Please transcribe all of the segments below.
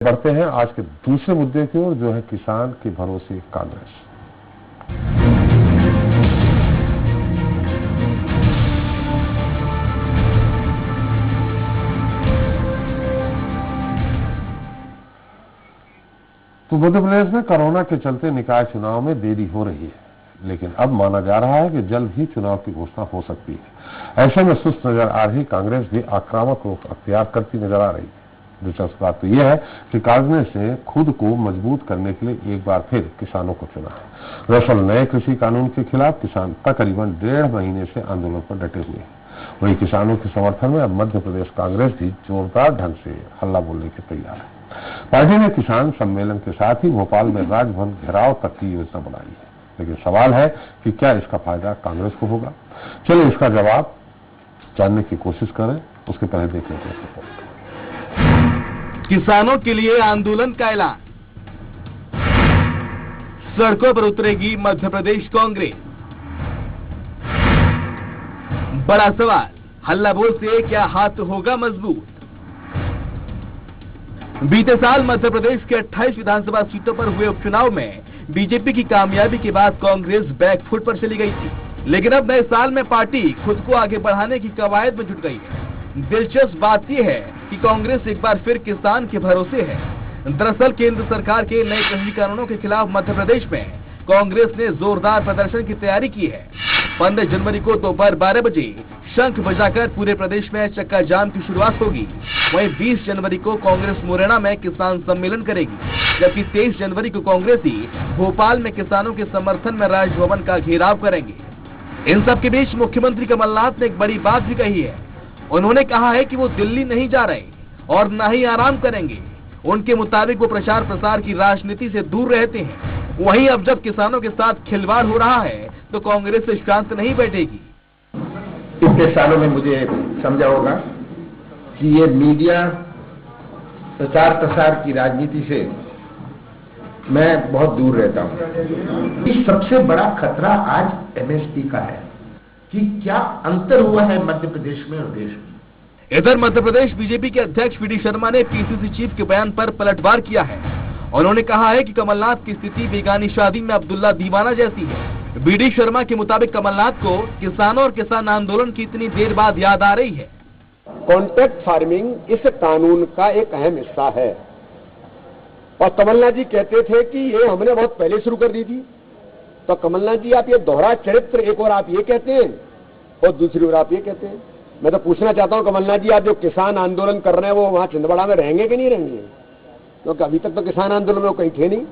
बढ़ते हैं आज के दूसरे मुद्दे की ओर, जो है किसान के भरोसे कांग्रेस। तो मध्य प्रदेश में कोरोना के चलते निकाय चुनाव में देरी हो रही है, लेकिन अब माना जा रहा है कि जल्द ही चुनाव की घोषणा हो सकती है। ऐसे में सुस्त नजर आ रही कांग्रेस भी आक्रामक रुख अख्तियार करती नजर आ रही है। दिलचस्प बात तो यह है कि कांग्रेस ने खुद को मजबूत करने के लिए एक बार फिर किसानों को चुना है। दरअसल नए कृषि कानून के खिलाफ किसान तकरीबन 1.5 महीने से आंदोलन पर डटे हुए हैं। वहीं किसानों के समर्थन में अब मध्य प्रदेश कांग्रेस भी जोरदार ढंग से हल्ला बोलने के तैयार है। पार्टी ने किसान सम्मेलन के साथ ही भोपाल में राजभवन घेराव तक की योजना बनाई है, लेकिन सवाल है कि क्या इसका फायदा कांग्रेस को होगा। चलिए इसका जवाब जानने की कोशिश करें, उसके पहले देख लेते हैं। किसानों के लिए आंदोलन का ऐलान, सड़कों पर उतरेगी मध्य प्रदेश कांग्रेस। बड़ा सवाल, हल्ला बोल से क्या हाथ होगा मजबूत। बीते साल मध्य प्रदेश के 28 विधानसभा सीटों पर हुए उपचुनाव में बीजेपी की कामयाबी के बाद कांग्रेस बैकफुट पर चली गई थी, लेकिन अब नए साल में पार्टी खुद को आगे बढ़ाने की कवायद में जुट गई है। दिलचस्प बात यह है कि कांग्रेस एक बार फिर किसान के भरोसे है। दरअसल केंद्र सरकार के नए कृषि कानूनों के खिलाफ मध्य प्रदेश में कांग्रेस ने जोरदार प्रदर्शन की तैयारी की है। 15 जनवरी को दोपहर 12 बजे शंख बजाकर पूरे प्रदेश में चक्का जाम की शुरुआत होगी। वहीं 20 जनवरी को कांग्रेस मुरैना में किसान सम्मेलन करेगी, जबकि 23 जनवरी को कांग्रेसी भोपाल में किसानों के समर्थन में राजभवन का घेराव करेंगे। इन सब के बीच मुख्यमंत्री कमलनाथ ने एक बड़ी बात भी कही है। उन्होंने कहा है कि वो दिल्ली नहीं जा रहे और न ही आराम करेंगे। उनके मुताबिक वो प्रचार प्रसार की राजनीति से दूर रहते हैं। वहीं अब जब किसानों के साथ खिलवाड़ हो रहा है तो कांग्रेस से शांत नहीं बैठेगी। पिछले सालों में मुझे समझा होगा कि ये मीडिया प्रचार प्रसार की राजनीति से मैं बहुत दूर रहता हूँ। सबसे बड़ा खतरा आज एमएसपी का है कि क्या अंतर हुआ है मध्य प्रदेश में और देश में। इधर मध्य प्रदेश बीजेपी के अध्यक्ष वी.डी. शर्मा ने पीसीसी चीफ के बयान पर पलटवार किया है। उन्होंने कहा है कि कमलनाथ की स्थिति बेगानी शादी में अब्दुल्ला दीवाना जैसी है। वी.डी. शर्मा के मुताबिक कमलनाथ को किसानों और किसान आंदोलन की इतनी देर बाद याद आ रही है। कॉन्ट्रैक्ट फार्मिंग इस कानून का एक अहम हिस्सा है और कमलनाथ जी कहते थे कि ये हमने बहुत पहले शुरू कर दी थी। तो कमलनाथ जी आप ये दोहरा चरित्र, एक और आप ये कहते हैं और दूसरी ओर आप ये कहते हैं। मैं तो पूछना चाहता हूं कमलनाथ जी, आप जो किसान आंदोलन कर रहे हैं वो वहां छिंदवाड़ा में रहेंगे कि नहीं रहेंगे? क्योंकि अभी तक तो किसान आंदोलन में वो कहीं थे नहीं।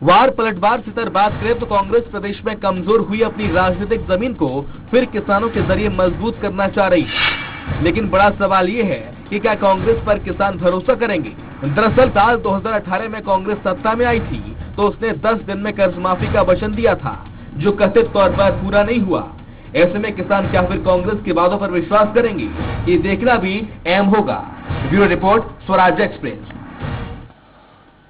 वार पलटवार से बात करें तो कांग्रेस प्रदेश में कमजोर हुई अपनी राजनीतिक जमीन को फिर किसानों के जरिए मजबूत करना चाह रही है, लेकिन बड़ा सवाल ये है कि क्या कांग्रेस पर किसान भरोसा करेंगे। दरअसल साल 2018 में कांग्रेस सत्ता में आई थी तो उसने 10 दिन में कर्ज माफी का वचन दिया था, जो कथित तौर पर पूरा नहीं हुआ। ऐसे में किसान क्या फिर कांग्रेस के वादों पर विश्वास करेंगे, ये देखना भी अहम होगा। Bureau report, Swaraj express.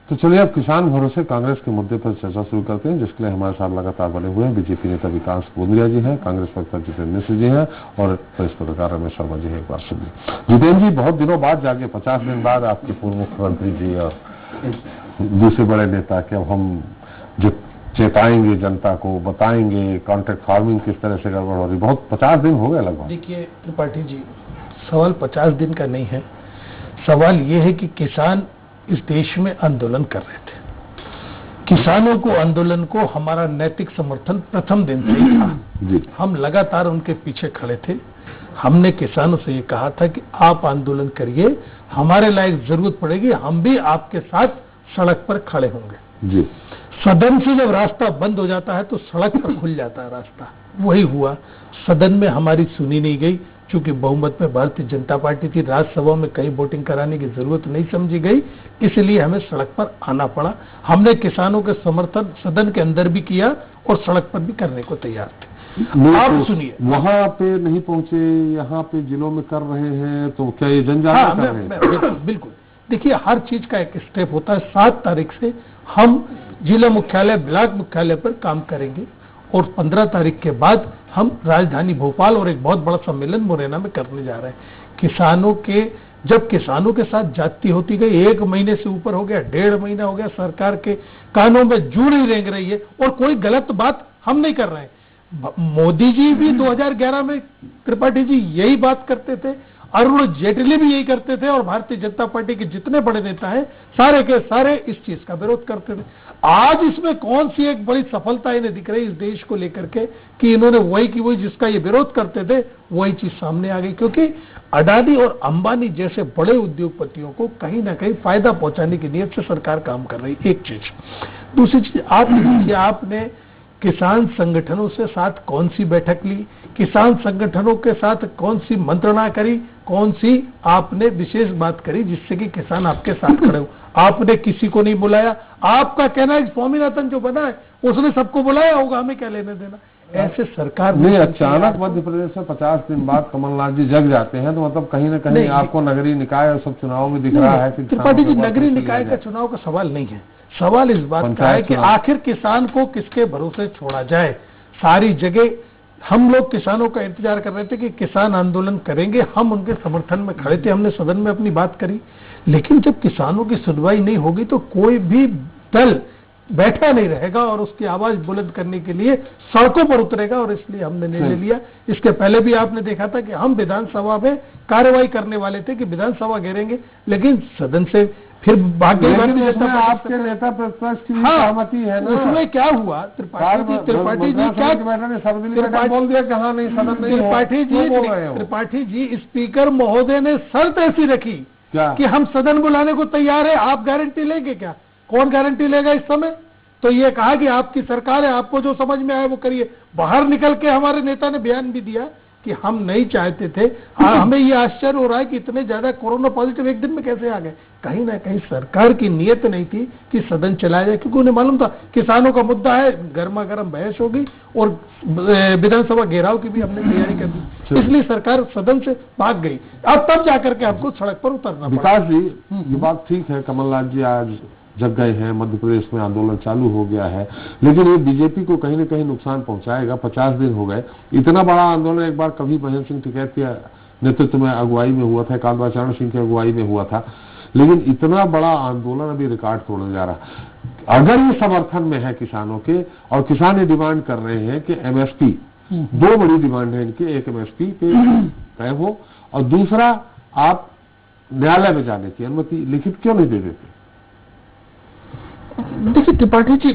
तो चलिए अब किसान भरोसे कांग्रेस के मुद्दे पर चर्चा शुरू करते हैं, जिसके लिए हमारे साथ लगातार बने हुए हैं बीजेपी नेता विकास गोंदिया जी हैं, कांग्रेस प्रवक्ता जितेंद्र मिश्र जी हैं और वरिष्ठ पत्रकार रमेश शर्मा जी हैं। एक बार सुनिए जितेंद्र जी, बहुत दिनों बाद जाके 50 दिन बाद आपके पूर्व मुख्यमंत्री जी और दूसरे बड़े नेता के अब हम जो चेताएंगे जनता को, बताएंगे कॉन्ट्रैक्ट फार्मिंग किस तरह से गड़बड़ हो रही। बहुत 50 दिन हो गए लगभग। देखिए त्रिपाठी जी, सवाल 50 दिन का नहीं है। सवाल ये है कि किसान इस देश में आंदोलन कर रहे थे। किसानों को, आंदोलन को हमारा नैतिक समर्थन प्रथम दिन से ही था। हम लगातार उनके पीछे खड़े थे। हमने किसानों से ये कहा था कि आप आंदोलन करिए, हमारे लायक जरूरत पड़ेगी हम भी आपके साथ सड़क पर खड़े होंगे जी। सदन से जब रास्ता बंद हो जाता है तो सड़क पर खुल जाता है रास्ता। वही हुआ। सदन में हमारी सुनी नहीं गई, क्योंकि बहुमत में भारतीय जनता पार्टी थी। राज्यसभा में कहीं वोटिंग कराने की जरूरत नहीं समझी गई, इसलिए हमें सड़क पर आना पड़ा। हमने किसानों के समर्थन सदन के अंदर भी किया और सड़क पर भी करने को तैयार थे। आप सुनिए, वहां पे नहीं पहुंचे, यहाँ पे जिलों में कर रहे हैं, तो क्या ये जनजागरण कर रहे हैं? बिल्कुल। देखिए हर चीज का एक स्टेप होता है। 7 तारीख से हम जिला मुख्यालय, ब्लॉक मुख्यालय पर काम करेंगे और 15 तारीख के बाद हम राजधानी भोपाल और एक बहुत बड़ा सम्मेलन मुरैना में करने जा रहे हैं। किसानों के जब किसानों के साथ जाती होती गई, 1 महीने से ऊपर हो गया, 1.5 महीना हो गया, सरकार के कानों में जू नहीं रेंग रही है और कोई गलत बात हम नहीं कर रहे हैं। मोदी जी भी 2011 में, त्रिपाठी जी यही बात करते थे, अरुण जेटली भी यही करते थे और भारतीय जनता पार्टी के जितने बड़े नेता हैं सारे के सारे इस चीज का विरोध करते थे। आज इसमें कौन सी एक बड़ी सफलता इन्हें दिख रही इस देश को लेकर के कि इन्होंने वही की वही जिसका ये विरोध करते थे वही चीज सामने आ गई, क्योंकि अडानी और अंबानी जैसे बड़े उद्योगपतियों को कहीं ना कहीं फायदा पहुंचाने की नीयत से सरकार काम कर रही। एक चीज। दूसरी चीज, आपने किसान संगठनों से साथ कौन सी बैठक ली, किसान संगठनों के साथ कौन सी मंत्रणा करी, कौन सी आपने विशेष बात करी जिससे कि किसान आपके साथ खड़े हो? आपने किसी को नहीं बुलाया। आपका कहना है स्वामीनाथन जो बना है उसने सबको बुलाया होगा, हमें क्या लेने देना। ऐसे सरकार नहीं, अचानक मध्य प्रदेश में 50 दिन बाद कमलनाथ जी जग जाते हैं तो मतलब कहीं ना कहीं आपको नगरीय निकाय और सब चुनाव में दिख रहा है कि त्रिपाठी जी, नगरीय निकाय का चुनाव का सवाल नहीं है। सवाल इस बात का है कि आखिर किसान को किसके भरोसे छोड़ा जाए। सारी जगह हम लोग किसानों का इंतजार कर रहे थे कि किसान आंदोलन करेंगे, हम उनके समर्थन में खड़े थे, हमने सदन में अपनी बात करी, लेकिन जब किसानों की सुनवाई नहीं होगी तो कोई भी दल बैठा नहीं रहेगा और उसकी आवाज बुलंद करने के लिए सड़कों पर उतरेगा। और इसलिए हमने निर्णय लिया। इसके पहले भी आपने देखा था कि हम विधानसभा में कार्रवाई करने वाले थे कि विधानसभा घेरेंगे, लेकिन सदन से फिर भाग्य आपके नेता प्रतिपक्ष की सहमति है ना। उसमें क्या हुआ त्रिपाठी जी क्या बोल दिया कि हाँ नहीं सदन नहीं। त्रिपाठी जी स्पीकर महोदय ने शर्त ऐसी रखी क्या कि हम सदन बुलाने को तैयार है, आप गारंटी लेंगे क्या? कौन गारंटी लेगा इस समय? तो ये कहा कि आपकी सरकार है, आपको जो समझ में आए वो करिए। बाहर निकल के हमारे नेता ने बयान भी दिया कि हम नहीं चाहते थे। हमें ये आश्चर्य हो रहा है कि इतने ज्यादा कोरोना पॉजिटिव एक दिन में कैसे आ गए। कहीं ना कहीं सरकार की नीयत नहीं थी कि सदन चलाया जाए, क्योंकि उन्हें मालूम था किसानों का मुद्दा है, गर्मा गर्म बहस होगी और विधानसभा घेराव की भी हमने तैयारी कर दी, इसलिए सरकार सदन से भाग गई। अब तब जाकर के आपको सड़क पर उतरना पड़ा। विकास जी, ये बात ठीक है, कमलनाथ जी आज जग गए हैं, मध्य प्रदेश में आंदोलन चालू हो गया है, लेकिन ये बीजेपी को कहीं ना कहीं नुकसान पहुंचाएगा। 50 दिन हो गए, इतना बड़ा आंदोलन एक बार कभी महेंद्र सिंह टिकैत के नेतृत्व में अगुवाई में हुआ था, कालवाचरण सिंह की अगुवाई में हुआ था, लेकिन इतना बड़ा आंदोलन अभी रिकॉर्ड तोड़ने जा रहा। अगर ये समर्थन में है किसानों के और किसान ये डिमांड कर रहे हैं कि एमएसपी, 2 बड़ी डिमांड है इनकी, एक एमएसपी पे तय हो और दूसरा आप न्यायालय में जाने की अनुमति लिखित क्यों नहीं दे देते? देखिए त्रिपाठी जी,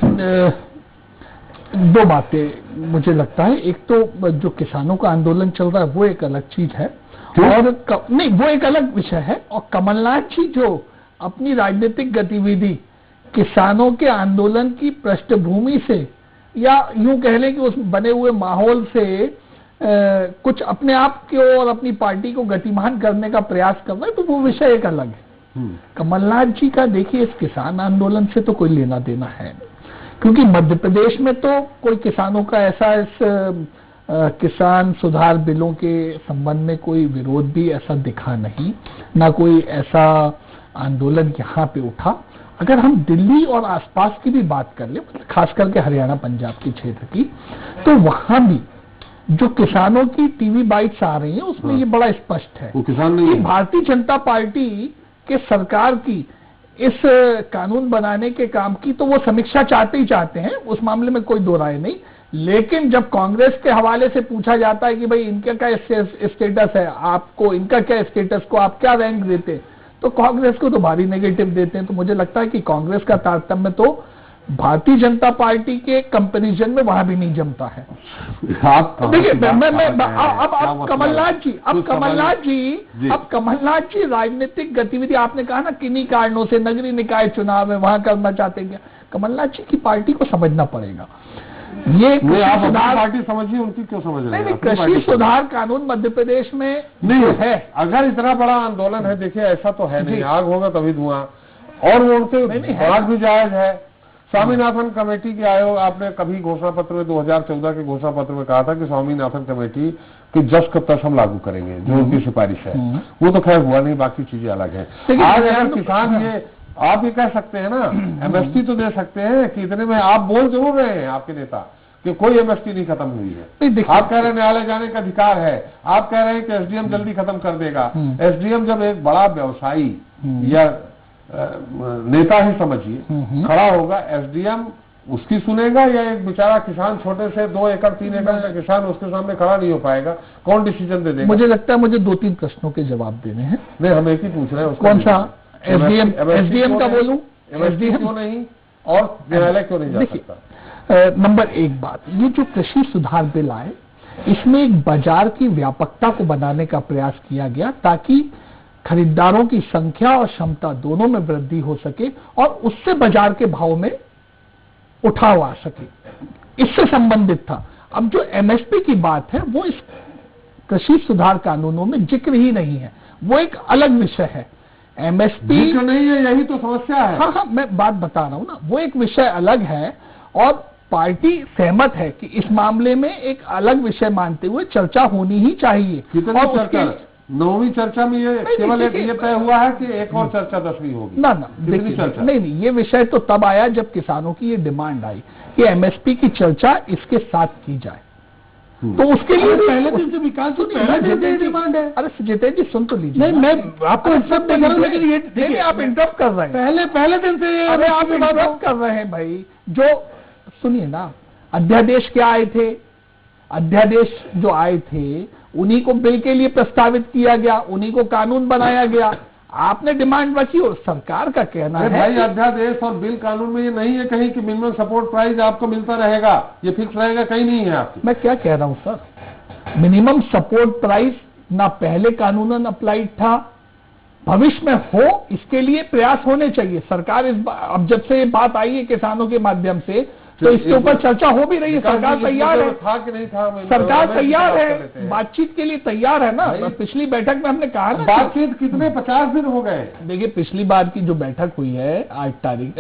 2 बातें मुझे लगता है। एक तो जो किसानों का आंदोलन चल रहा है वो एक अलग चीज है और नहीं, वो एक अलग विषय है। और कमलनाथ जी जो अपनी राजनीतिक गतिविधि किसानों के आंदोलन की पृष्ठभूमि से या यूं कह लें कि उस बने हुए माहौल से कुछ अपने आप की और अपनी पार्टी को गतिमान करने का प्रयास कर रहे हैं, तो वो विषय एक अलग है। कमलनाथ जी का देखिए इस किसान आंदोलन से तो कोई लेना देना है, क्योंकि मध्य प्रदेश में तो कोई किसानों का ऐसा इस किसान सुधार बिलों के संबंध में कोई विरोध भी ऐसा दिखा नहीं, ना कोई ऐसा आंदोलन यहाँ पे उठा। अगर हम दिल्ली और आसपास की भी बात कर ले, खास करके हरियाणा पंजाब के क्षेत्र की, तो वहां भी जो किसानों की टीवी बाइट्स आ रही हैं उसमें ये बड़ा स्पष्ट है कि भारतीय जनता पार्टी के सरकार की इस कानून बनाने के काम की तो वो समीक्षा चाहते ही चाहते हैं, उस मामले में कोई दो राय नहीं। लेकिन जब कांग्रेस के हवाले से पूछा जाता है कि भाई इनका क्या स्टेटस है, आपको इनका क्या स्टेटस को आप क्या रैंक देते हैं, तो कांग्रेस को तो भारी नेगेटिव देते हैं। तो मुझे लगता है कि कांग्रेस का तारतम्य तो भारतीय जनता पार्टी के कंपैरिजन में वहां भी नहीं जमता है। देखिए अब कमलनाथ जी राजनीतिक गतिविधि आपने कहा ना किन्हीं कारणों से नगरीय निकाय चुनाव है वहां करना चाहते हैं। कमलनाथ जी की पार्टी को समझना पड़ेगा, ये पार्टी समझिए, उनकी क्यों समझ रहे हैं? कृषि सुधार कानून मध्य प्रदेश में नहीं है। अगर इतना बड़ा आंदोलन है, देखिए ऐसा तो है नहीं, आग होगा तभी धुआं, और वो उनके बात भी जायज है। स्वामीनाथन कमेटी के आयोग, आपने कभी घोषणा पत्र में 2014 के घोषणा पत्र में कहा था कि स्वामीनाथन कमेटी की 10 कब तक हम लागू करेंगे, जो उनकी सिफारिश है, वो तो खैर हुआ नहीं, बाकी चीजें अलग है। आज अगर किसान ये आप ये कह सकते हैं ना, एमएसपी तो दे सकते हैं कि इतने में, आप बोल जरूर रहे हैं आपके नेता कि कोई एमएसपी नहीं खत्म हुई है। नहीं, आप कह रहे हैं न्यायालय जाने का अधिकार है, आप कह रहे हैं कि एसडीएम जल्दी खत्म कर देगा। एसडीएम जब एक बड़ा व्यवसायी या नेता ही समझिए खड़ा होगा, एसडीएम उसकी सुनेगा या एक बेचारा किसान छोटे से 2 एकड़ 3 एकड़ का किसान उसके सामने खड़ा नहीं हो पाएगा? कौन डिसीजन दे देगा? मुझे लगता है मुझे 2-3 प्रश्नों के जवाब देने हैं। नहीं, हम एक ही पूछ रहे हैं। कौन सा? एसडीएम का बोलूं? एसडीएम क्यों नहीं और न्यायालय क्यों नहीं जा सकता? नंबर 1 बात, ये जो कृषि सुधार बिल आए, इसमें एक बाजार की व्यापकता को बनाने का प्रयास किया गया ताकि खरीदारों की संख्या और क्षमता दोनों में वृद्धि हो सके और उससे बाजार के भाव में उठाव आ सके, इससे संबंधित था। अब जो एमएसपी की बात है वो इस कृषि सुधार कानूनों में जिक्र ही नहीं है, वो एक अलग विषय है। एमएसपी जिक्र नहीं है, यही तो समस्या है। हाँ, मैं बात बता रहा हूं ना, वो एक विषय अलग है और पार्टी सहमत है कि इस मामले में एक अलग विषय मानते हुए चर्चा होनी ही चाहिए। कितनी और चर्चा? 9वीं चर्चा में ये केवल एक ये तय हुआ है कि एक और चर्चा 10वीं होगी। ना कितनी चर्चा? नहीं, ये विषय तो तब आया जब किसानों की ये डिमांड आई कि एमएसपी की चर्चा इसके साथ की जाए। तो उसके लिए पहले दिन से विकास डिमांड है। अरे जितेंद्र जी सुन तो लीजिए। नहीं, मैं आपको इंटरप्ट कर रहा हूं, लेकिन ये देखिए आप इंटरप्ट कर रहे हैं। पहले दिन से ये अरे आप इंटरप्ट कर रहे हैं भाई। जो सुनिए ना, अध्यादेश क्या आए थे? अध्यादेश जो आए थे उन्हीं को बिल के लिए प्रस्तावित किया गया, उन्हीं को कानून बनाया गया। आपने डिमांड रखी और सरकार का कहना है भाई अध्यादेश और बिल कानून में ये नहीं है कहीं कि मिनिमम सपोर्ट प्राइस आपको मिलता रहेगा, ये फिक्स रहेगा, कहीं नहीं है आपकी। मैं क्या कह रहा हूं सर, मिनिमम सपोर्ट प्राइस ना पहले कानूनन अप्लाइड था, भविष्य में हो इसके लिए प्रयास होने चाहिए। सरकार अब जब से ये बात आई है किसानों के माध्यम से तो इसके ऊपर चर्चा हो भी रही है। सरकार तैयार है, था कि नहीं था? सरकार तैयार है, बातचीत के लिए तैयार है ना। पिछली बैठक में हमने कहा ना, बातचीत कितने 50 दिन हो गए। देखिए पिछली बार की जो बैठक हुई है 8 तारीख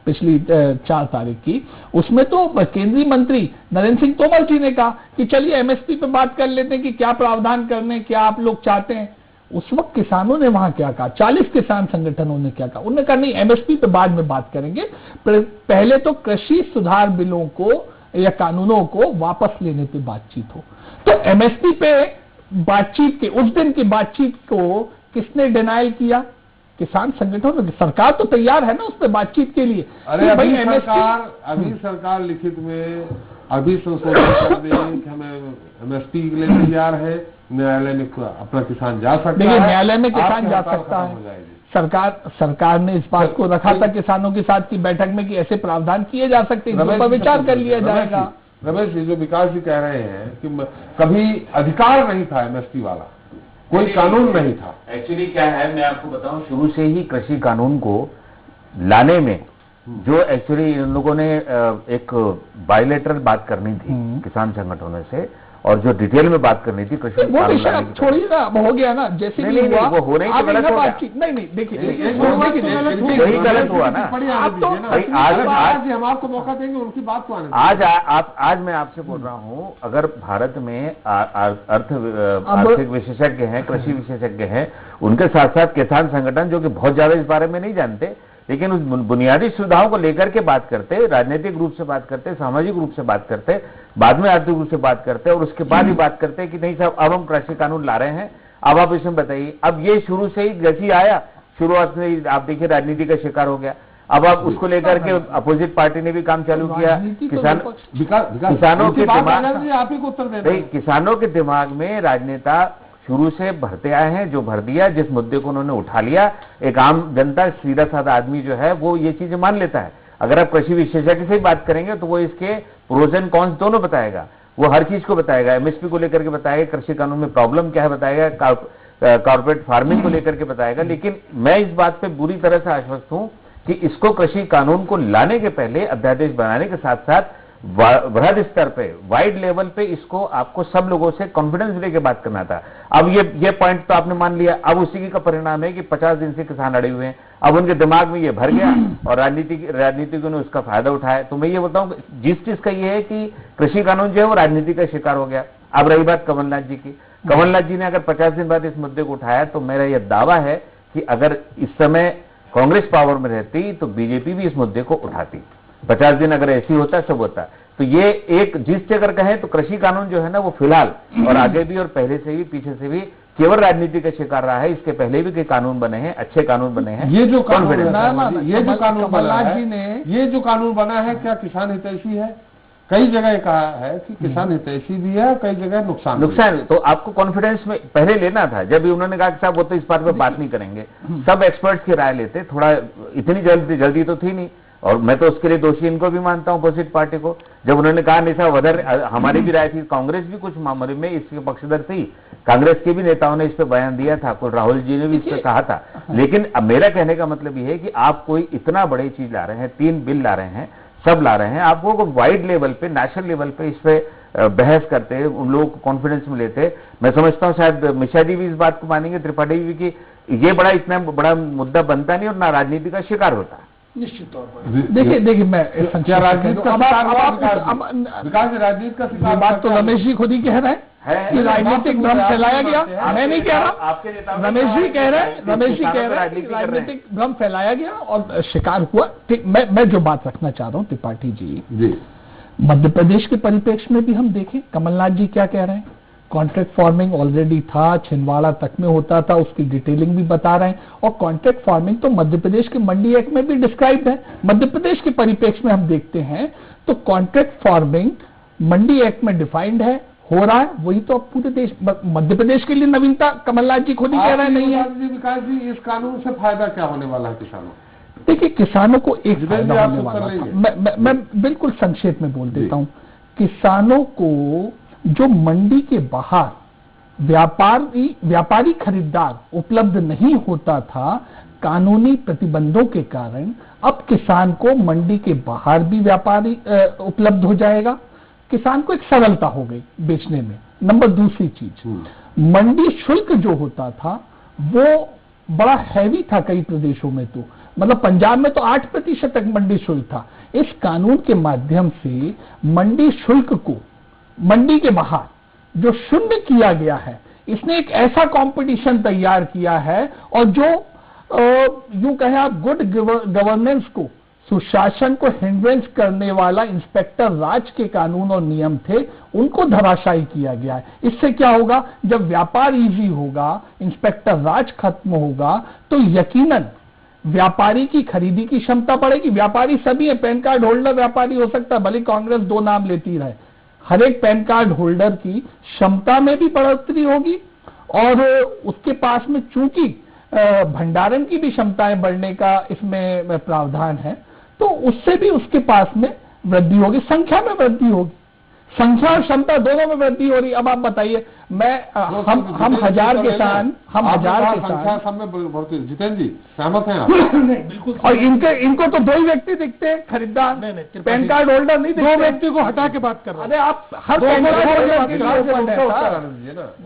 पिछली 4 तारीख की, उसमें तो केंद्रीय मंत्री नरेंद्र सिंह तोमर जी ने कहा कि चलिए एमएसपी पे बात कर लेते हैं कि क्या प्रावधान करने, क्या आप लोग चाहते हैं। उस वक्त किसानों ने वहां क्या कहा, 40 किसान संगठनों ने क्या कहा? उन्होंने कहा नहीं, एमएसपी पे बाद में बात करेंगे, पहले तो कृषि सुधार बिलों को या कानूनों को वापस लेने पे बातचीत हो। तो एमएसपी पे बातचीत के उस दिन की बातचीत को किसने डिनाइल किया? किसान संगठनों। सरकार तो तैयार है ना उस पर बातचीत के लिए। अरे अभी सरकार लिखित में अभी संशोधन कर दें कि हमें एमएसपी के लिए तैयार है, न्यायालय में अपना किसान जा सकता है। देखिए न्यायालय में किसान जा सकता है। सरकार ने इस बात को रखा था किसानों के साथ की बैठक में कि ऐसे प्रावधान किए जा सकते हैं, इस पर विचार कर लिया जाएगा। रमेश जी, जो विकास जी कह रहे हैं कि कभी अधिकार नहीं था एमएसपी वाला, कोई कानून नहीं था। एक्चुअली क्या है, मैं आपको बताऊं, शुरू से ही कृषि कानून को लाने में जो एक्चुअली इन लोगों ने एक बायलैटरल बात करनी थी किसान संगठनों से और जो डिटेल में बात करनी थी कृषि वो विषय अब छोड़िए ना, अब हो गया ना, जैसे भी हुआ वो होने की गलत हो गया। नहीं देखिए वही गलत हुआ ना। आज हम आपको मौका देंगे उनकी बात को आने। आज मैं आपसे बोल रहा हूं, अगर भारत में आर्थिक विशेषज्ञ हैं, कृषि विशेषज्ञ हैं, उनके साथ साथ किसान संगठन जो कि बहुत ज्यादा इस बारे में नहीं जानते लेकिन उस बुनियादी सुविधाओं को लेकर के बात करते, राजनीतिक रूप से बात करते, सामाजिक रूप से बात करते, बाद में आर्थिक रूप से बात करते और उसके बाद ही बात करते कि नहीं साहब अब हम कृषि कानून ला रहे हैं, अब आप इसमें बताइए। अब ये शुरू से ही जैसी आया, शुरुआत में ही आप देखिए राजनीति का शिकार हो गया। अब आप उसको लेकर के अपोजिट पार्टी ने भी काम चालू किया। किसानों के दिमाग, आप ही को उत्तर दे, किसानों के दिमाग में राजनेता शुरू से भरते आए हैं, जो भर दिया, जिस मुद्दे को उन्होंने उठा लिया, एक आम जनता सीधा साधा आदमी जो है वो ये चीजें मान लेता है। अगर आप कृषि विशेषज्ञ से ही बात करेंगे तो वो इसके प्रोज एंड कॉन्स दोनों बताएगा, वो हर चीज को बताएगा, एमएसपी को लेकर के बताएगा, कृषि कानून में प्रॉब्लम क्या है बताएगा, कॉर्पोरेट फार्मिंग को लेकर के बताएगा। लेकिन मैं इस बात पे बुरी तरह से आश्वस्त हूं कि इसको कृषि कानून को लाने के पहले अध्यादेश बनाने के साथ साथ वृहद स्तर पे, वाइड लेवल पे इसको आपको सब लोगों से कॉन्फिडेंस लेके बात करना था। अब ये पॉइंट तो आपने मान लिया, अब उसी का परिणाम है कि 50 दिन से किसान अड़े हुए हैं, अब उनके दिमाग में ये भर गया और राजनीतिकों ने उसका फायदा उठाया। तो मैं ये बताऊं, जिस चीज का ये है कि कृषि कानून जो है वो राजनीति का शिकार हो गया। अब रही बात कमलनाथ जी की, कमलनाथ जी ने अगर 50 दिन बाद इस मुद्दे को उठाया तो मेरा यह दावा है कि अगर इस समय कांग्रेस पावर में रहती तो बीजेपी भी इस मुद्दे को उठाती। 50 दिन अगर ऐसी होता है सब होता है। तो ये एक जिस से अगर कहें तो कृषि कानून जो है ना वो फिलहाल और आगे भी और पहले से भी पीछे से भी केवल राजनीति का शिकार रहा है। इसके पहले भी कई कानून बने हैं, अच्छे कानून बने हैं। ये जो कानून Confidence। ये जो कानून बना कमलनाथ है, जी ने ये जो कानून बना है क्या किसान हितैषी है? कई जगह कहा है कि किसान हितैषी भी है, कई जगह नुकसान भी है। नुकसान तो आपको कॉन्फिडेंस में पहले लेना था। जब भी उन्होंने कहा कि साहब वो तो इस बात पे बात नहीं करेंगे, सब एक्सपर्ट्स की राय लेते, थोड़ा इतनी जल्दी तो थी नहीं। और मैं तो उसके लिए दोषी इनको भी मानता हूं, अपोजिट पार्टी को। जब उन्होंने कहा नहीं साहब उधर हमारी भी राय थी, कांग्रेस भी कुछ मामले में इसके पक्षधर थी, कांग्रेस के भी नेताओं ने इस पे बयान दिया था, कुल राहुल जी ने भी इस पे कहा था। लेकिन अब मेरा कहने का मतलब ये है कि आप कोई इतना बड़ी चीज ला रहे हैं, 3 बिल ला रहे हैं, सब ला रहे हैं, आपको वाइड लेवल पे, नेशनल लेवल पे इस पे बहस करते, उन लोगों को कॉन्फिडेंस में लेते। मैं समझता हूं शायद मिश्रा जी भी इस बात को मानेंगे, त्रिपाठी जी की, ये इतना बड़ा मुद्दा बनता नहीं और ना राजनीति का शिकार होता है। निश्चित तौर पर देखिए मैं क्या राजनीति का शिकार हुआ? विकास राजनीति का ये शिकार बात तो रमेश जी खुद ही कह रहे हैं कि राजनीतिक भ्रम फैलाया गया। मैं नहीं कह रहा, आपके नेताओं ने रमेश जी कह रहे हैं, राजनीति कर रहे हैं। राजनीतिक भ्रम फैलाया गया और शिकार हुआ। ठीक, मैं जो बात रखना चाह रहा हूं त्रिपाठी जी, मध्य प्रदेश के परिप्रेक्ष्य में भी हम देखें कमलनाथ जी क्या कह रहे हैं। कॉन्ट्रैक्ट फार्मिंग ऑलरेडी था, छिंदवाड़ा तक में होता था, उसकी डिटेलिंग भी बता रहे हैं। और कॉन्ट्रैक्ट फार्मिंग तो मध्य प्रदेश के मंडी एक्ट में भी डिस्क्राइब है। मध्य प्रदेश के परिप्रेक्ष्य में हम देखते हैं तो कॉन्ट्रैक्ट फार्मिंग मंडी एक्ट में डिफाइंड है, हो रहा है। वही तो अब पूरे देश, मध्य प्रदेश के लिए नवीनता कमलनाथ जी खुद ही कह रहे हैं नहीं है। विकास जी, इस कानून से फायदा क्या होने वाला है किसानों? देखिए किसानों को एक फायदा आप होने उत्तर वाला था। लेंगे। मैं बिल्कुल संक्षेप में बोल देता हूं। किसानों को जो मंडी के बाहर व्यापारी खरीदार उपलब्ध नहीं होता था, कानूनी प्रतिबंधों के कारण अब किसान को मंडी के बाहर भी व्यापारी उपलब्ध हो जाएगा। किसान को एक सरलता हो गई बेचने में। नंबर दूसरी चीज, मंडी शुल्क जो होता था वो बड़ा हैवी था कई प्रदेशों में। तो मतलब पंजाब में तो 8% तक मंडी शुल्क था। इस कानून के माध्यम से मंडी शुल्क को मंडी के बाहर जो शून्य किया गया है, इसने एक ऐसा कंपटीशन तैयार किया है। और जो यूं कहें आप गुड गवर्नेंस को, सुशासन को हिंड्रेंस करने वाला इंस्पेक्टर राज के कानून और नियम थे, उनको धराशायी किया गया है। इससे क्या होगा, जब व्यापार इजी होगा, इंस्पेक्टर राज खत्म होगा, तो यकीनन व्यापारी की खरीदी की क्षमता बढ़ेगी। व्यापारी सभी है, पैन कार्ड होल्डर व्यापारी हो सकता है, भले कांग्रेस 2 नाम लेती रहे। हर एक पैन कार्ड होल्डर की क्षमता में भी बढ़ोतरी होगी और उसके पास में चूंकि भंडारण की भी क्षमताएं बढ़ने का इसमें प्रावधान है, तो उससे भी उसके पास में वृद्धि होगी, संख्या में वृद्धि होगी, संख्या और क्षमता दोनों में वृद्धि हो रही। अब आप बताइए, हम हजार किसान, सब में बढ़ती। जितेंद्र जी सहमत हैं आप? बिल्कुल। और इनको तो 2 ही व्यक्ति दिखते हैं खरीदार, पैन कार्ड होल्डर नहीं दिखते। 2 व्यक्ति को हटा के बात कर रहे हैं। अरे आप हर पैन कार्ड होल्डर के लिए ओपन है,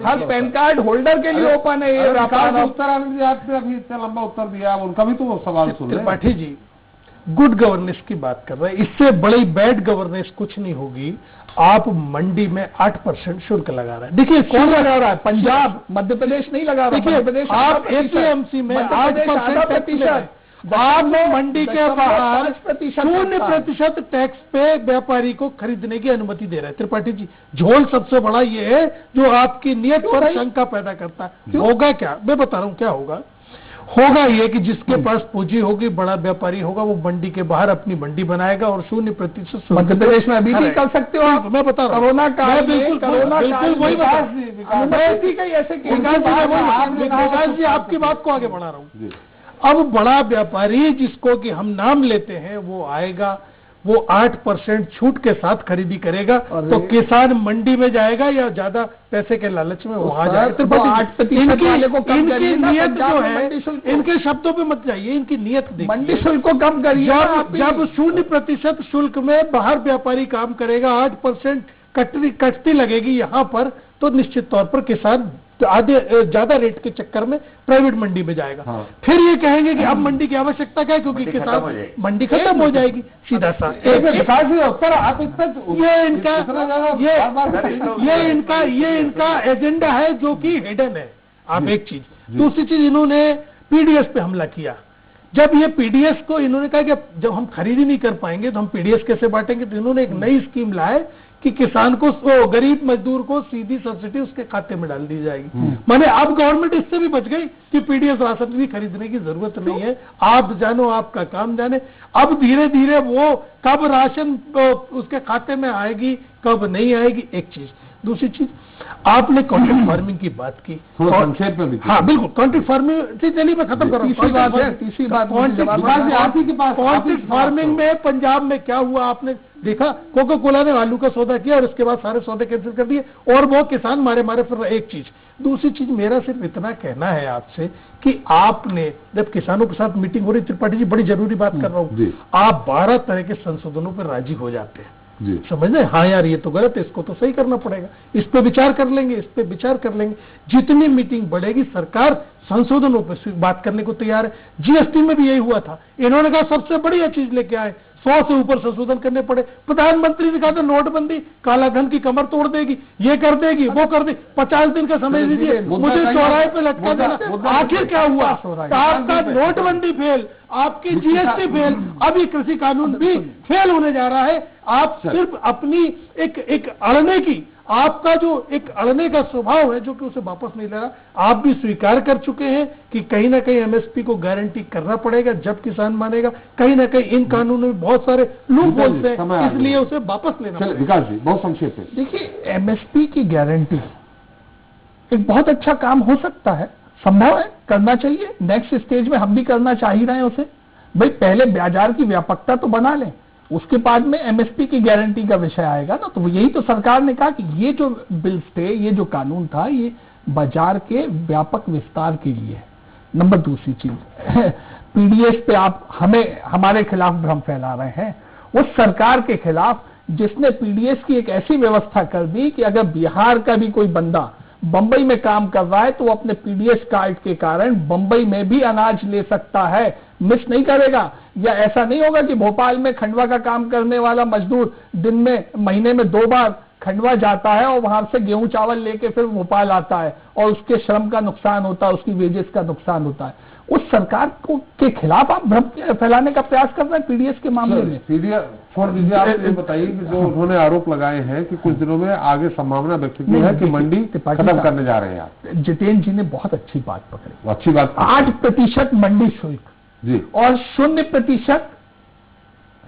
हर पैन कार्ड होल्डर के लिए ओपन है ये व्यापार। उत्तर आनंद जी, आपने अभी इतना लंबा उत्तर दिया, उनका भी तो सवाल सुन रहे हैं। त्रिपाठी जी गुड गवर्नेंस की बात कर रहे हैं, इससे बड़ी बैड गवर्नेंस कुछ नहीं होगी। आप मंडी में 8% शुल्क लगा रहे हैं। देखिए कौन लगा रहा है? पंजाब, मध्य प्रदेश नहीं लगा रहा। देखिए प्रदेश आप एपीएमसी में 8% आप मंडी के बाहर 0% टैक्स पे व्यापारी को खरीदने की अनुमति दे रहे हैं। त्रिपाठी जी, झोल सबसे बड़ा ये है जो आपकी नियत पर शंका पैदा करता है। होगा क्या, मैं बता रहा हूं क्या होगा। होगा ये कि जिसके पास पूंजी होगी, बड़ा व्यापारी होगा, वो मंडी के बाहर अपनी मंडी बनाएगा और 0% मध्य प्रदेश में अभी भी कर सकते हो आप। मैं बता रहा हूं, कोरोना काल, बिल्कुल वही विकास जी आपकी बात को आगे बढ़ा रहा हूं। अब बड़ा व्यापारी जिसको कि हम नाम लेते हैं वो आएगा, वो 8% छूट के साथ खरीदी करेगा, तो किसान मंडी में जाएगा या ज्यादा पैसे के लालच में वहां जाएगा। 8% वाले को कम करिए, इनकी नियत जो है, इनके शब्दों पे मत जाइए, इनकी नियत देखिए। मंडी शुल्क को कम करिए। जब 0% शुल्क में बाहर व्यापारी काम करेगा, 8% कटती लगेगी यहाँ पर, तो निश्चित तौर पर किसान आधे ज्यादा रेट के चक्कर में प्राइवेट मंडी में जाएगा। फिर ये कहेंगे कि अब मंडी की आवश्यकता क्या है, क्योंकि किसान मंडी खत्म हो जाएगी। सीधा सा उत्तर आप ये इनका एजेंडा है जो कि हिडन है। आप एक चीज, दूसरी चीज, इन्होंने पीडीएस पे हमला किया जब ये पीडीएस को इन्होंने कहा कि जब हम खरीदी नहीं कर पाएंगे तो हम पीडीएस कैसे बांटेंगे, तो इन्होंने एक नई स्कीम लाए कि किसान को, गरीब मजदूर को सीधी सब्सिडी उसके खाते में डाल दी जाएगी। माने अब गवर्नमेंट इससे भी बच गई कि पीडीएस राशन भी खरीदने की जरूरत नहीं है, आप जानो आपका काम जाने। अब धीरे धीरे वो कब राशन उसके खाते में आएगी कब नहीं आएगी, एक चीज। दूसरी चीज, आपने कॉन्ट्रैक्ट फार्मिंग की बात की, थोड़ा संक्षेप में भी। हाँ बिल्कुल, कॉन्ट्रैक्ट फार्मिंग, चलिए मैं खत्म कर रहा हूँ। तीसरी बात कॉन्ट्रैक्ट फार्मिंग में पंजाब में क्या हुआ आपने देखा, कोका कोला ने आलू का सौदा किया और उसके बाद सारे सौदे कैंसिल कर दिए और वो किसान मारे मारे फिर। एक चीज। दूसरी चीज, मेरा सिर्फ इतना कहना है आपसे कि आपने जब किसानों के साथ मीटिंग हो रही, त्रिपाठी जी बड़ी जरूरी बात कर रहा हूँ, आप 12 तरह के संशोधनों पर राजी हो जाते हैं, समझ रहे? हाँ यार ये तो गलत है, इसको तो सही करना पड़ेगा, इस पे विचार कर लेंगे, इस पे विचार कर लेंगे। जितनी मीटिंग बढ़ेगी सरकार संशोधनों पर बात करने को तैयार है। जीएसटी में भी यही हुआ था, इन्होंने कहा सबसे बढ़िया चीज लेके आए, 100 से ऊपर संशोधन करने पड़े। प्रधानमंत्री ने कहा था नोटबंदी काला धन की कमर तोड़ देगी, ये कर देगी, वो कर देगी, 50 दिन का समय दीजिए, मुझे चौराहे पे लटका देना। आखिर क्या हुआ? आपका नोटबंदी फेल, आपकी जीएसटी फेल, अभी कृषि कानून भी फेल होने जा रहा है। आप सिर्फ अपनी एक अड़ने की, आपका जो एक अड़ने का स्वभाव है जो कि उसे वापस नहीं ले रहा, आप भी स्वीकार कर चुके हैं कि कहीं ना कहीं एमएसपी को गारंटी करना पड़ेगा जब किसान मानेगा। कहीं ना कहीं इन कानूनों में बहुत सारे लूप होल्स हैं, इसलिए उसे वापस लेना पड़ेगा। विकास जी बहुत संक्षेप है। देखिए, एमएसपी की गारंटी एक बहुत अच्छा काम हो सकता है, संभव है, करना चाहिए। नेक्स्ट स्टेज में हम भी करना चाह ही रहे हैं उसे। भाई पहले बाजार की व्यापकता तो बना लें, उसके बाद में एमएसपी की गारंटी का विषय आएगा ना। तो यही तो सरकार ने कहा कि ये जो बिल स्टे, ये जो कानून था, ये बाजार के व्यापक विस्तार के लिए है। नंबर दूसरी चीज, पीडीएस पे आप हमारे खिलाफ भ्रम फैला रहे हैं, उस सरकार के खिलाफ जिसने पीडीएस की एक ऐसी व्यवस्था कर दी कि अगर बिहार का भी कोई बंदा बंबई में काम कर रहा है तो वो अपने पीडीएस कार्ड के कारण बंबई में भी अनाज ले सकता है, मिस नहीं करेगा। या ऐसा नहीं होगा कि भोपाल में खंडवा का काम करने वाला मजदूर दिन में, महीने में 2 बार खंडवा जाता है और वहां से गेहूं चावल लेके फिर भोपाल आता है और उसके श्रम का नुकसान होता है, उसकी वेजेस का नुकसान होता है। उस सरकार के खिलाफ आप भ्रम फैलाने का प्रयास कर रहे हैं पीडीएस के मामले में। आप ये बताइए कि जो उन्होंने आरोप लगाए हैं कि कुछ दिनों में आगे संभावना व्यक्त की है कि मंडी खत्म करने जा रहे हैं आप। जितेंद्र जी ने बहुत अच्छी बात पकड़ी, अच्छी बात। 8% मंडी शुल्क जी और 0%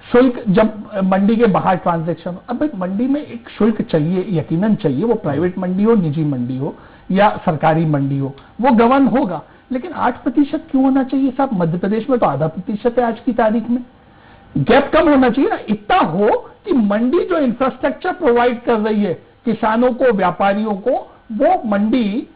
शुल्क जब मंडी के बाहर ट्रांजैक्शन। अब मंडी में एक शुल्क चाहिए, यकीनन चाहिए, वो प्राइवेट मंडी हो, निजी मंडी हो या सरकारी मंडी हो, वो गवर्न होगा। लेकिन 8% क्यों होना चाहिए साहब? मध्य प्रदेश में तो 0.5% है आज की तारीख में। गैप कम होना चाहिए ना, इतना हो कि मंडी जो इंफ्रास्ट्रक्चर प्रोवाइड कर रही है किसानों को, व्यापारियों को, वो मंडी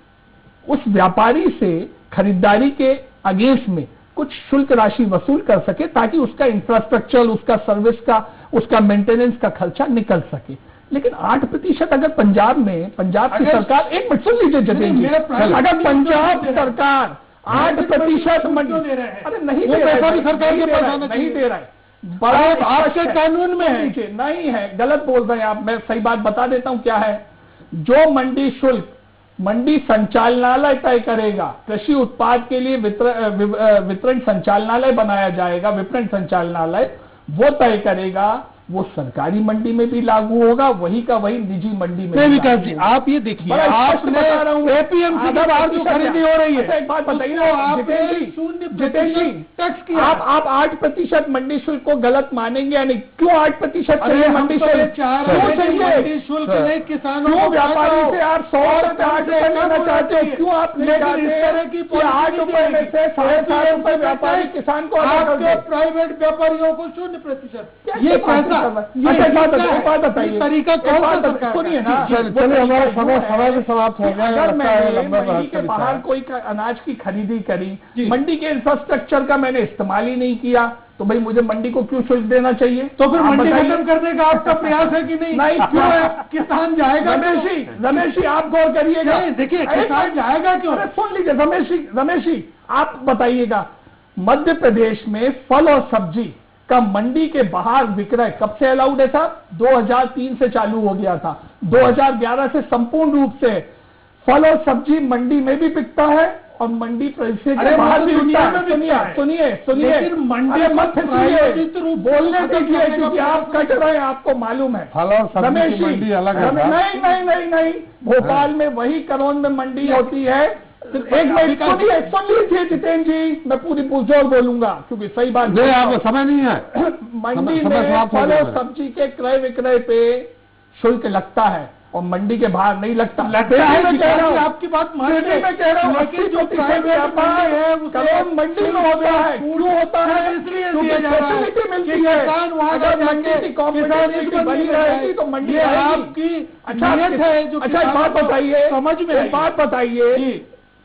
उस व्यापारी से खरीदारी के अगेंस्ट में कुछ शुल्क राशि वसूल कर सके ताकि उसका इंफ्रास्ट्रक्चर, उसका सर्विस का, उसका मेंटेनेंस का खर्चा निकल सके। लेकिन 8% अगर पंजाब की सरकार, एक मिनट सुन लीजिए जतेंद्र जी, अगर पंजाब सरकार 8% मंडी दे रहे हैं, अरे नहीं दे रहा है, सरकार के पास नहीं दे रहा है, बड़ा आपके कानून में है, नहीं है, गलत बोल रहे हैं आप। मैं सही बात बता देता हूं क्या है। जो मंडी शुल्क मंडी संचालनालय तय करेगा, कृषि उत्पाद के लिए वितरण संचालनालय बनाया जाएगा, विपणन संचालनालय, वो तय करेगा, वो सरकारी मंडी में भी लागू होगा, वही का वही निजी मंडी में। विकास जी आप ये देखिए, आपने एपीएमसी की आलू खरीदी हो रही है, एक बात बताइए ना जितेंद्र जी, टैक्स की आप 8% मंडी शुल्क को गलत मानेंगे या नहीं? क्यों 8% चाहिए मंडी शुल्क? क्यों चाहिए शुल्क? किसानों को, व्यापारी से आप 100 से 8% लेना चाहते हो, क्यों आप नहीं चाहते कि 8 रुपए में से 7.5 रुपए व्यापारी किसान को, आपके प्राइवेट व्यापारियों को 0%? ये पैसा तरीका सुनिए ना, चलिए हमारा समय भी समाप्त हो गया। अगर मैंने मंडी के बाहर कोई अनाज की खरीदी करी, मंडी के इंफ्रास्ट्रक्चर का मैंने इस्तेमाल ही नहीं किया, तो भाई मुझे मंडी को क्यों शुल्क देना चाहिए? तो फिर मंडी खत्म करने का आपका प्रयास है कि नहीं? नहीं, क्यों है? किसान जाएगा। रमेश जी आप गौर करिएगा, देखिए किसान जाएगा क्यों? सुन लीजिए रमेश जी आप बताइएगा, मध्य प्रदेश में फल और सब्जी का मंडी के बाहर विक्रय कब से अलाउड है साहब? 2003 से चालू हो गया था, 2011 से संपूर्ण रूप से फल और सब्जी मंडी में भी बिकता है और मंडी परिसर के बाहर भी बिकता है। सुनिए लेकिन मंडी अरे मत प्रायोजित रूप बोलने दीजिए, क्योंकि आप कट रहे हैं, आपको मालूम है। फल और सब्जी रमेश की जी, मंडी अलग है। नहीं, भोपाल में वही करोन में मंडी होती है। एक मिनट सुन लीजिए जितेंद्र जी, मैं पूरी पुरजोर बोलूंगा क्योंकि सही बात नहीं, आपको समय नहीं है। मंडी समय में समाप्त हो फल गया और है। सब्जी के क्रय विक्रय पे शुल्क लगता है और मंडी के बाहर नहीं लगता। लगता है, मैं कह रहा हूँ, आपकी बात मान दिल्ली में कह रहा हूँ, लेकिन जो 80% प्राइवेट व्यापार मंडी है, उसे करोन मंडी में होता है। क्यों होता है? इसलिए क्योंकि दिया जा रहा है फैसिलिटी कि मिलती है। किसान वहां अगर मंडी की कॉम्पिटिटिविटी बनी रहेगी तो मंडी आएगी। आपकी अच्छा नीयत है जो अच्छा, एक बात बताइए, समझ में एक बात बताइए, जी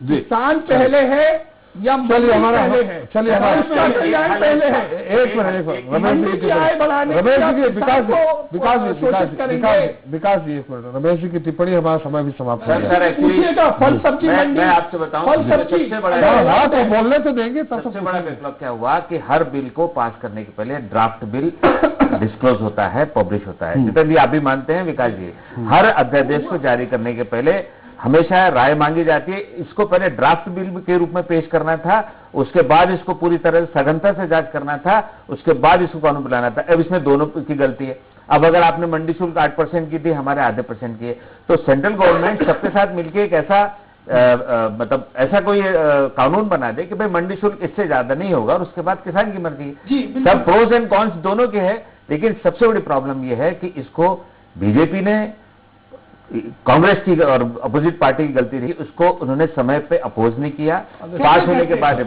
किसान पहले है या चलिए हमारा पहले है? चलिए हमारा इसका कल्याण पहले है। एक मिनट रमेश मंडी जी की आय बढ़ाने के रमेश लिए जी की किसान को शोषित करेंगे। विकास जी एक मिनट, रमेश जी की टिप्पणी, हमारा समय भी समाप्त हो सर, गया। पूछिएगा फल सब्जी मंडी, मैं आपसे बताऊं, फल सब्जी सबसे बड़ा हाँ, तो बोलने तो देंगे तब सबसे बड़ा मतलब क्या हुआ कि हर बिल को पास करने के पहले ड्राफ्ट बिल डिस्क्लोज होता है, पब्लिश होता है। जितेंद्र जी आप भी मानते हैं, विकास जी, हर अध्यादेश को जारी करने के पहले हमेशा राय मांगी जाती है। इसको पहले ड्राफ्ट बिल के रूप में पेश करना था, उसके बाद इसको पूरी तरह से सघनता से जांच करना था, उसके बाद इसको कानून बनाना था। अब इसमें दोनों की गलती है। अब अगर आपने मंडी शुल्क 8% की थी, हमारे आधे % की है, तो सेंट्रल गवर्नमेंट सबके साथ मिलकर एक ऐसा मतलब ऐसा कोई कानून बना दे कि भाई मंडी शुल्क इससे ज्यादा नहीं होगा और उसके बाद किसान की मर्जी है। सब प्रोज एंड कॉन्स दोनों के हैं, लेकिन सबसे बड़ी प्रॉब्लम यह है कि इसको बीजेपी ने, कांग्रेस की और अपोजिट पार्टी की गलती रही, उसको उन्होंने समय पे अपोज नहीं किया। पास होने के बाद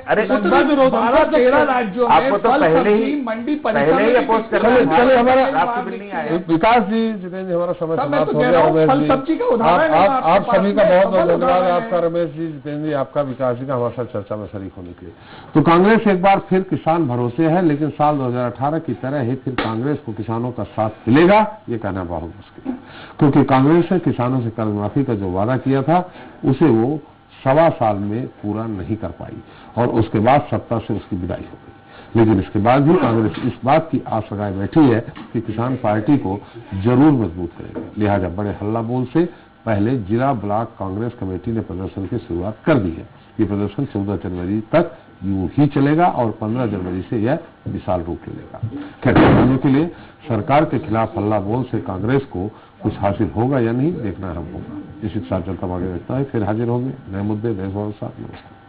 अरे 12-13 राज्यों में आपको तो पहले ही मंडी अपोज करना चलिए हमारा ड्राफ्ट बिल नहीं आया। विकास जी, जितेंद्र जी, हमारा समय समाप्त हो गया। फल रमेश सब्जी जी, का उदाहरण है, आप आपके सभी का पास बहुत बहुत सफल धन्यवाद उदाहरण है। आपका, रमेश जी, जितेंद्र जी, आपका, विकास जी का हमारे साथ चर्चा में शरीक होने के लिए। तो कांग्रेस एक बार फिर किसान भरोसे है, लेकिन साल 2018 की तरह ही फिर कांग्रेस को किसानों का साथ मिलेगा, ये कहना बहुत मुश्किल है, क्योंकि कांग्रेस ने किसानों से कर्ज माफी का जो वादा किया था उसे वो 1.25 साल में पूरा नहीं कर पाई और उसके बाद सत्ता से उसकी विदाई हो गई। लेकिन इसके बाद भी कांग्रेस इस बात की आस लगाए बैठी है कि किसान पार्टी को जरूर मजबूत करेगा। लिहाजा बड़े हल्ला बोल से पहले जिला ब्लॉक कांग्रेस कमेटी ने प्रदर्शन की शुरुआत कर दी है। ये प्रदर्शन 14 जनवरी तक यूं ही चलेगा और 15 जनवरी से यह विशाल रूप लेगा। खैर, किसानों के लिए सरकार के खिलाफ हल्ला बोल से कांग्रेस को कुछ हासिल होगा या नहीं, देखना हम होगा। इसी के साथ चलता आगे रखता है, फिर हाजिर होंगे नए मुद्दे, नए साथ। नमस्कार।